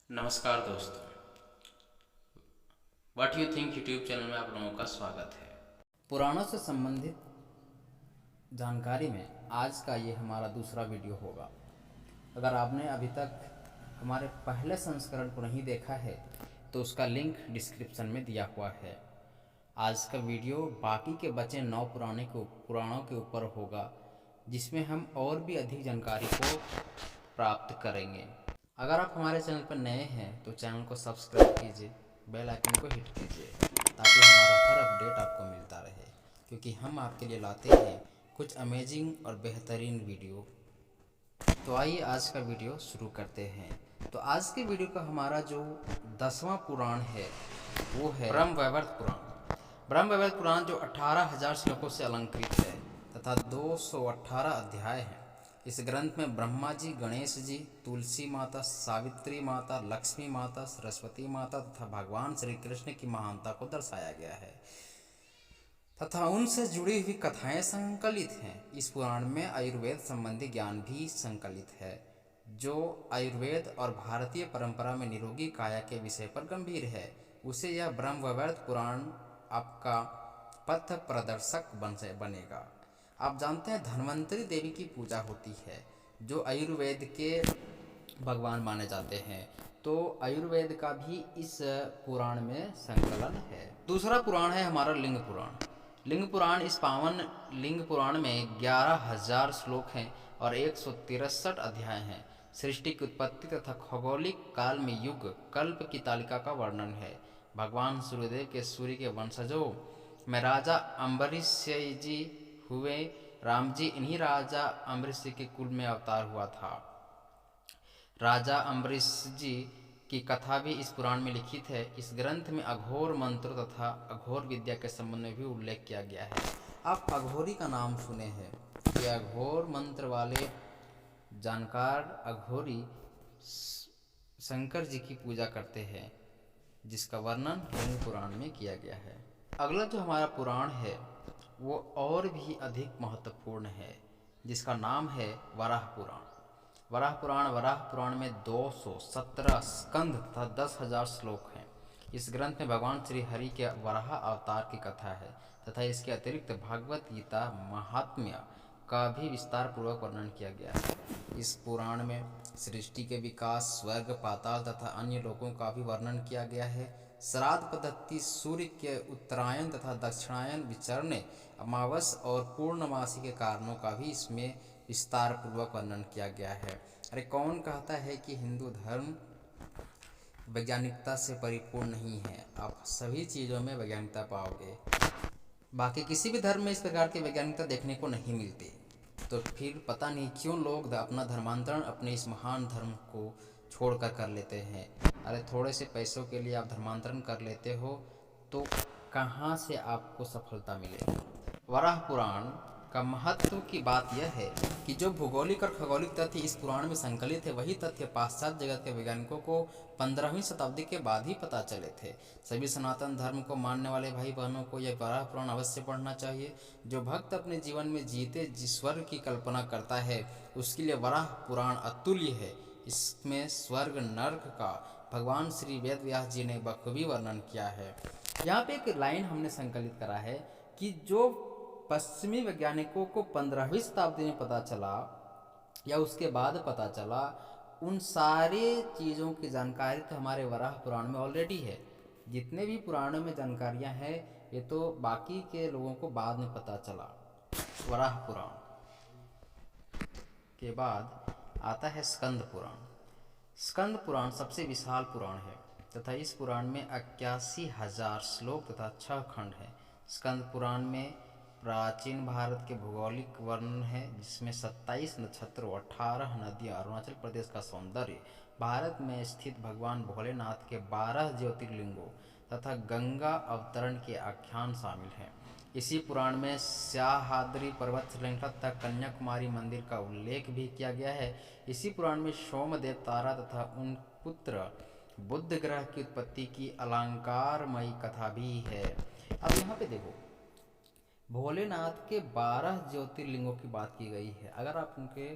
नमस्कार दोस्तों, what you think YouTube channel में आप लोगों का स्वागत है। पुराणों से संबंधित जानकारी में आज का ये हमारा दूसरा वीडियो होगा। अगर आपने अभी तक हमारे पहले संस्करण को नहीं देखा है तो उसका लिंक डिस्क्रिप्शन में दिया हुआ है। आज का वीडियो बाकी के बचे 9 पुराणों के ऊपर होगा, जिसमें हम और भी अधिक जानकारी को प्राप्त करेंगे। अगर आप हमारे चैनल पर नए हैं तो चैनल को सब्सक्राइब कीजिए, बेल आइकन को हिट कीजिए ताकि हमारा हर अपडेट आपको मिलता रहे, क्योंकि हम आपके लिए लाते हैं कुछ अमेजिंग और बेहतरीन वीडियो। तो आइए आज का वीडियो शुरू करते हैं। तो आज के वीडियो का हमारा जो 10वां पुराण है वो है ब्रह्मवैवर्त पुराण। ब्रह्मवैवर्त पुराण जो 18,000 श्लोकों से अलंकृत है तथा 218 अध्याय हैं। इस ग्रंथ में ब्रह्मा जी, गणेश जी, तुलसी माता, सावित्री माता, लक्ष्मी माता, सरस्वती माता तथा भगवान श्री कृष्ण की महानता को दर्शाया गया है तथा उनसे जुड़ी हुई कथाएं संकलित हैं। इस पुराण में आयुर्वेद संबंधी ज्ञान भी संकलित है, जो आयुर्वेद और भारतीय परंपरा में निरोगी काया के विषय पर गंभीर है। उसे यह ब्रह्मवैवर्त पुराण आपका पथ प्रदर्शक बनेगा। आप जानते हैं धन्वंतरी देवी की पूजा होती है, जो आयुर्वेद के भगवान माने जाते हैं। तो आयुर्वेद का भी इस पुराण में संकलन है। दूसरा पुराण है हमारा लिंग पुराण। लिंग पुराण इस पावन लिंग पुराण में 11,000 श्लोक हैं और 163 अध्याय हैं। सृष्टि की उत्पत्ति तथा खगोलिक काल में युग कल्प की तालिका का वर्णन है। भगवान सूर्यदेव के सूर्य के वंशजों में राजा अम्बरीश जी हुए। राम जी इन्हीं राजा अम्बरीश के कुल में अवतार हुआ था। राजा अम्बरीश जी की कथा भी इस पुराण में लिखित है। इस ग्रंथ में अघोर मंत्र तथा अघोर विद्या के संबंध में भी उल्लेख किया गया है। आप अघोरी का नाम सुने हैं। ये अघोर मंत्र वाले जानकार अघोरी शंकर जी की पूजा करते हैं, जिसका वर्णन लिंग पुराण में किया गया है। अगला जो हमारा पुराण है वो और भी अधिक महत्वपूर्ण है, जिसका नाम है वराह पुराण। वराह पुराण में 217 स्कंध तथा 10,000 श्लोक हैं। इस ग्रंथ में भगवान श्री हरि के वराह अवतार की कथा है तथा इसके अतिरिक्त भागवत गीता महात्म्य का भी विस्तार पूर्वक वर्णन किया गया है। इस पुराण में सृष्टि के विकास, स्वर्ग, पाताल तथा अन्य लोकों का भी वर्णन किया गया है। श्राद्ध पद्धति, सूर्य के उत्तरायण तथा दक्षिणायन, विचरने, अमावस और पूर्णमासी के कारणों का भी इसमें विस्तार पूर्वक वर्णन किया गया है। अरे कौन कहता है कि हिंदू धर्म वैज्ञानिकता से परिपूर्ण नहीं है? आप सभी चीज़ों में वैज्ञानिकता पाओगे। बाकी किसी भी धर्म में इस प्रकार की वैज्ञानिकता देखने को नहीं मिलती। तो फिर पता नहीं क्यों लोग अपना धर्मांतरण अपने इस महान धर्म को छोड़कर कर लेते हैं। अरे थोड़े से पैसों के लिए आप धर्मांतरण कर लेते हो तो कहाँ से आपको सफलता मिलेगी? वराह पुराण का महत्व की बात यह है कि जो भौगोलिक और खगोलिक तथ्य इस पुराण में संकलित है, वही तथ्य पाश्चात्य जगत के वैज्ञानिकों को 15वीं शताब्दी के बाद ही पता चले थे। सभी सनातन धर्म को मानने वाले भाई बहनों को यह वराह पुराण अवश्य पढ़ना चाहिए। जो भक्त अपने जीवन में जीते जिस स्वर्ग की कल्पना करता है, उसके लिए वराह पुराण अतुल्य है। इसमें स्वर्ग नर्क का भगवान श्री वेद व्यास जी ने बखूबी वर्णन किया है। यहाँ पे एक लाइन हमने संकलित करा है कि जो पश्चिमी वैज्ञानिकों को 15वीं शताब्दी में पता चला या उसके बाद पता चला, उन सारे चीज़ों की जानकारी तो हमारे वराह पुराण में ऑलरेडी है। जितने भी पुराणों में जानकारियाँ हैं ये तो बाकी के लोगों को बाद में पता चला। वराह पुराण के बाद आता है स्कंद पुराण। स्कंद पुराण सबसे विशाल पुराण है तथा इस पुराण में 81,000 श्लोक तथा 6 खंड हैं। स्कंद पुराण में प्राचीन भारत के भौगोलिक वर्णन है, जिसमें 27 नक्षत्र, 18 नदियाँ, अरुणाचल प्रदेश का सौंदर्य, भारत में स्थित भगवान भोलेनाथ के 12 ज्योतिर्लिंगों तथा गंगा अवतरण के आख्यान शामिल हैं। इसी पुराण में सह्याद्री पर्वत श्रृंखला तथा कन्याकुमारी मंदिर का उल्लेख भी किया गया है। इसी पुराण में सोमदेव, तारा तथा उन पुत्र बुध ग्रह की उत्पत्ति की अलंकारमयी कथा भी है। अब यहाँ पे देखो, भोलेनाथ के 12 ज्योतिर्लिंगों की बात की गई है। अगर आप उनके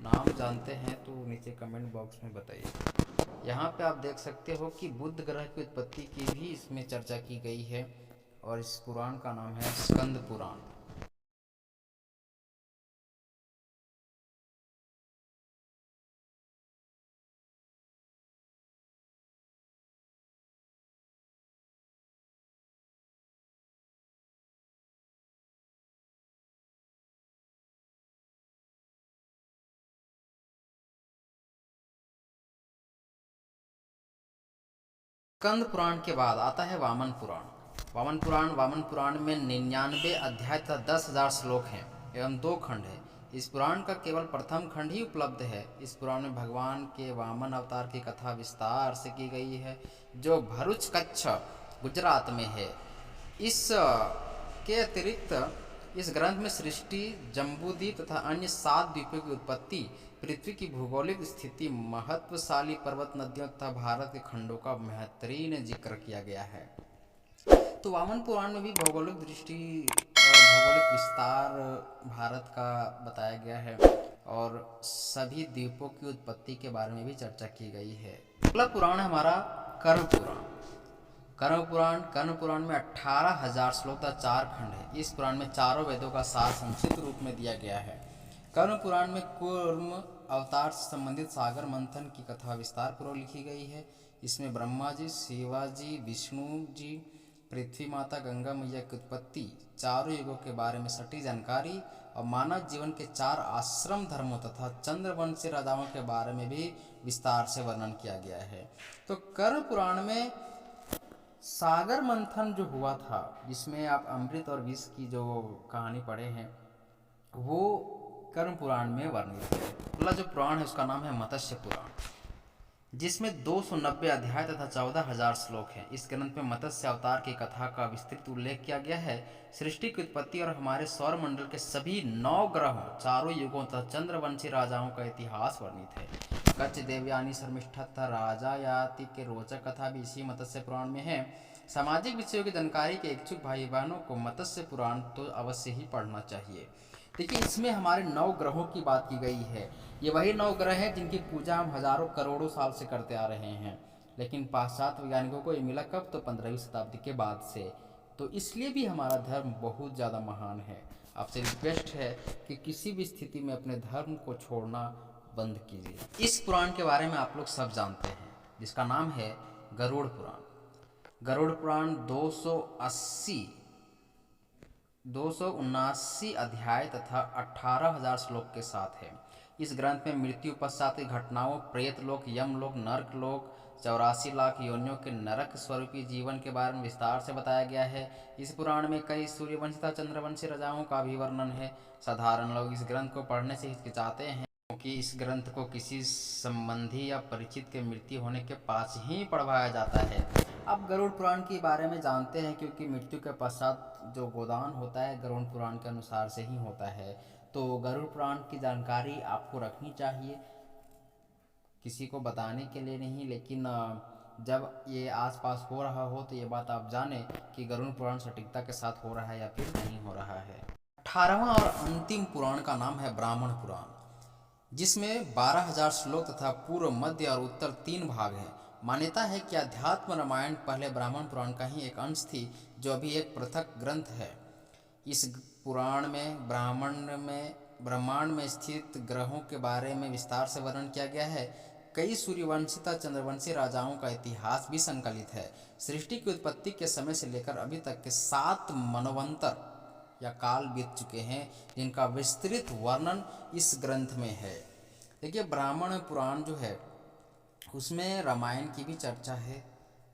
नाम जानते हैं तो नीचे कमेंट बॉक्स में बताइए। यहाँ पे आप देख सकते हो कि बुध ग्रह की उत्पत्ति की भी इसमें चर्चा की गई है और इस पुराण का नाम है स्कंद पुराण। स्कंद पुराण के बाद आता है वामन पुराण। वामन पुराण में 99 अध्याय तथा 10,000 श्लोक हैं एवं 2 खंड है। इस पुराण का केवल प्रथम खंड ही उपलब्ध है। इस पुराण में भगवान के वामन अवतार की कथा विस्तार से की गई है, जो भरूच कच्छ गुजरात में है। इस के अतिरिक्त इस ग्रंथ में सृष्टि, जम्बूद्वीप तथा अन्य 7 द्वीपों की उत्पत्ति, पृथ्वी की भौगोलिक स्थिति, महत्वशाली पर्वत नदियों तथा भारत के खंडों का बेहतरीन जिक्र किया गया है। तो वामन पुराण में भी भौगोलिक दृष्टि और भौगोलिक विस्तार भारत का बताया गया है और सभी द्वीपों की उत्पत्ति के बारे में भी चर्चा की गई है। अगला पुराण हमारा कर्ण पुराण। कर्ण पुराण में 18,000 श्लोक तथा 4 खंड है। इस पुराण में चारों वेदों का सार संक्षिप्त रूप में दिया गया है। कर्ण पुराण में कूर्म अवतार से संबंधित सागर मंथन की कथा विस्तार पूर्वक लिखी गई है। इसमें ब्रह्मा जी, शिवा जी, विष्णु जी, पृथ्वी माता, गंगा मैया की उत्पत्ति, चारों युगों के बारे में सटीक जानकारी और मानव जीवन के 4 आश्रम धर्मों तथा चंद्रवंशी राजाओं के बारे में भी विस्तार से वर्णन किया गया है। तो कर्ण पुराण में सागर मंथन जो हुआ था, जिसमें आप अमृत और विष की जो कहानी पढ़े हैं, वो कर्ण पुराण में वर्णित है। अगला जो पुराण है उसका नाम है मत्स्य पुराण, जिसमें 290 अध्याय तथा 14,000 श्लोक हैं। इस ग्रंथ में मत्स्य अवतार की कथा का विस्तृत उल्लेख किया गया है। सृष्टि की उत्पत्ति और हमारे सौर मंडल के सभी 9 ग्रहों, चारों युगों तथा चंद्रवंशी राजाओं का इतिहास वर्णित है। कच्छ, देवयानी, शर्मिष्ठा तथा राजा याति के रोचक कथा भी इसी मत्स्य पुराण में है। सामाजिक विषयों की जानकारी के इच्छुक भाई बहनों को मत्स्य पुराण तो अवश्य ही पढ़ना चाहिए। देखिए, इसमें हमारे 9 ग्रहों की बात की गई है। ये वही 9 ग्रह हैं जिनकी पूजा हम हजारों करोड़ों साल से करते आ रहे हैं, लेकिन पाश्चात्य वैज्ञानिकों को ये मिला कब? तो 15वीं शताब्दी के बाद से। तो इसलिए भी हमारा धर्म बहुत ज़्यादा महान है। आपसे रिक्वेस्ट है कि किसी भी स्थिति में अपने धर्म को छोड़ना बंद कीजिए। इस पुराण के बारे में आप लोग सब जानते हैं, जिसका नाम है गरुड़ पुराण। गरुड़ पुराण 279 अध्याय तथा 18,000 श्लोक के साथ है। इस ग्रंथ में मृत्यु पश्चात की घटनाओं, प्रेतलोक, यमलोक, नरकलोक, 84 लाख योनियों के नरक स्वरूपी जीवन के बारे में विस्तार से बताया गया है। इस पुराण में कई सूर्यवंशी तथा चंद्रवंशी राजाओं का भी वर्णन है। साधारण लोग इस ग्रंथ को पढ़ने से हिचकिचाते हैं, क्योंकि इस ग्रंथ को किसी संबंधी या परिचित के मृत्यु होने के पास ही पढ़वाया जाता है। अब गरुड़ पुराण के बारे में जानते हैं, क्योंकि मृत्यु के पश्चात जो गोदान होता है गरुड़ पुराण के अनुसार से ही होता है। तो गरुड़ पुराण की जानकारी आपको रखनी चाहिए, किसी को बताने के लिए नहीं, लेकिन जब ये आसपास हो रहा हो तो ये बात आप जाने कि गरुड़ पुराण सटीकता के साथ हो रहा है या फिर नहीं हो रहा है। 18वां और अंतिम पुराण का नाम है ब्राह्मण पुराण, जिसमें 12,000 श्लोक तथा पूर्व, मध्य और उत्तर 3 भाग हैं। मान्यता है कि अध्यात्म रामायण पहले ब्राह्मण पुराण का ही एक अंश थी, जो अभी एक पृथक ग्रंथ है। इस पुराण में ब्रह्मांड में स्थित ग्रहों के बारे में विस्तार से वर्णन किया गया है। कई सूर्यवंशी तथा चंद्रवंशी राजाओं का इतिहास भी संकलित है। सृष्टि की उत्पत्ति के समय से लेकर अभी तक के 7 मनवंतर या काल बीत चुके हैं, जिनका विस्तृत वर्णन इस ग्रंथ में है। देखिए, ब्राह्मण पुराण जो है उसमें रामायण की भी चर्चा है,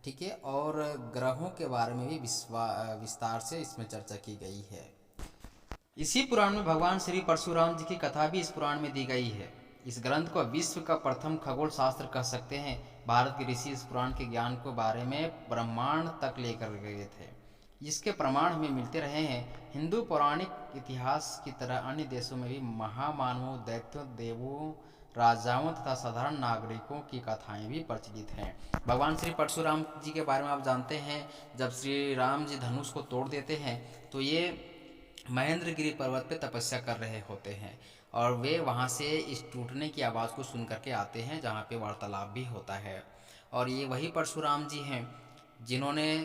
ठीक है, और ग्रहों के बारे में भी विस्तार से इसमें चर्चा की गई है। इसी पुराण में भगवान श्री परशुराम जी की कथा भी इस पुराण में दी गई है। इस ग्रंथ को विश्व का प्रथम खगोल शास्त्र कह सकते हैं। भारत के ऋषि इस पुराण के ज्ञान को बारे में ब्रह्मांड तक लेकर गए थे, जिसके प्रमाण हमें मिलते रहे हैं। हिंदू पौराणिक इतिहास की तरह अन्य देशों में भी महामानवों, दैत्यों, देवों, राजाओं तथा साधारण नागरिकों की कथाएं भी प्रचलित हैं। भगवान श्री परशुराम जी के बारे में आप जानते हैं, जब श्री राम जी धनुष को तोड़ देते हैं तो ये महेंद्रगिरी पर्वत पे तपस्या कर रहे होते हैं और वे वहाँ से इस टूटने की आवाज़ को सुन करके आते हैं, जहाँ पे वार्तालाप भी होता है। और ये वही परशुराम जी हैं जिन्होंने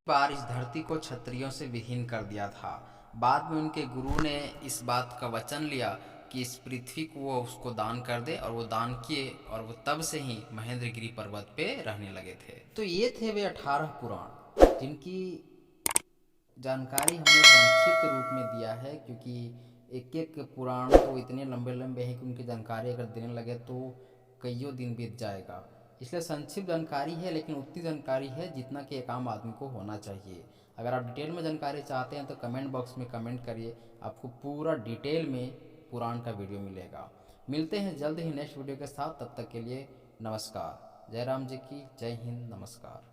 बार इस धरती को क्षत्रियों से विहीन कर दिया था। बाद में उनके गुरु ने इस बात का वचन लिया कि इस पृथ्वी को वो उसको दान कर दे, और वो दान किए, और वो तब से ही महेंद्रगिरी पर्वत पे रहने लगे थे। तो ये थे वे 18 पुराण जिनकी जानकारी हमने संक्षिप्त रूप में दिया है, क्योंकि एक एक पुराण तो इतने लंबे लंबे हैं कि उनकी जानकारी अगर देने लगे तो कईयों दिन बीत जाएगा। इसलिए संक्षिप्त जानकारी है, लेकिन उतनी जानकारी है जितना कि एक आम आदमी को होना चाहिए। अगर आप डिटेल में जानकारी चाहते हैं तो कमेंट बॉक्स में कमेंट करिए, आपको पूरा डिटेल में पुराण का वीडियो मिलेगा। मिलते हैं जल्द ही नेक्स्ट वीडियो के साथ, तब तक के लिए नमस्कार। जय राम जी की जय हिंद, नमस्कार।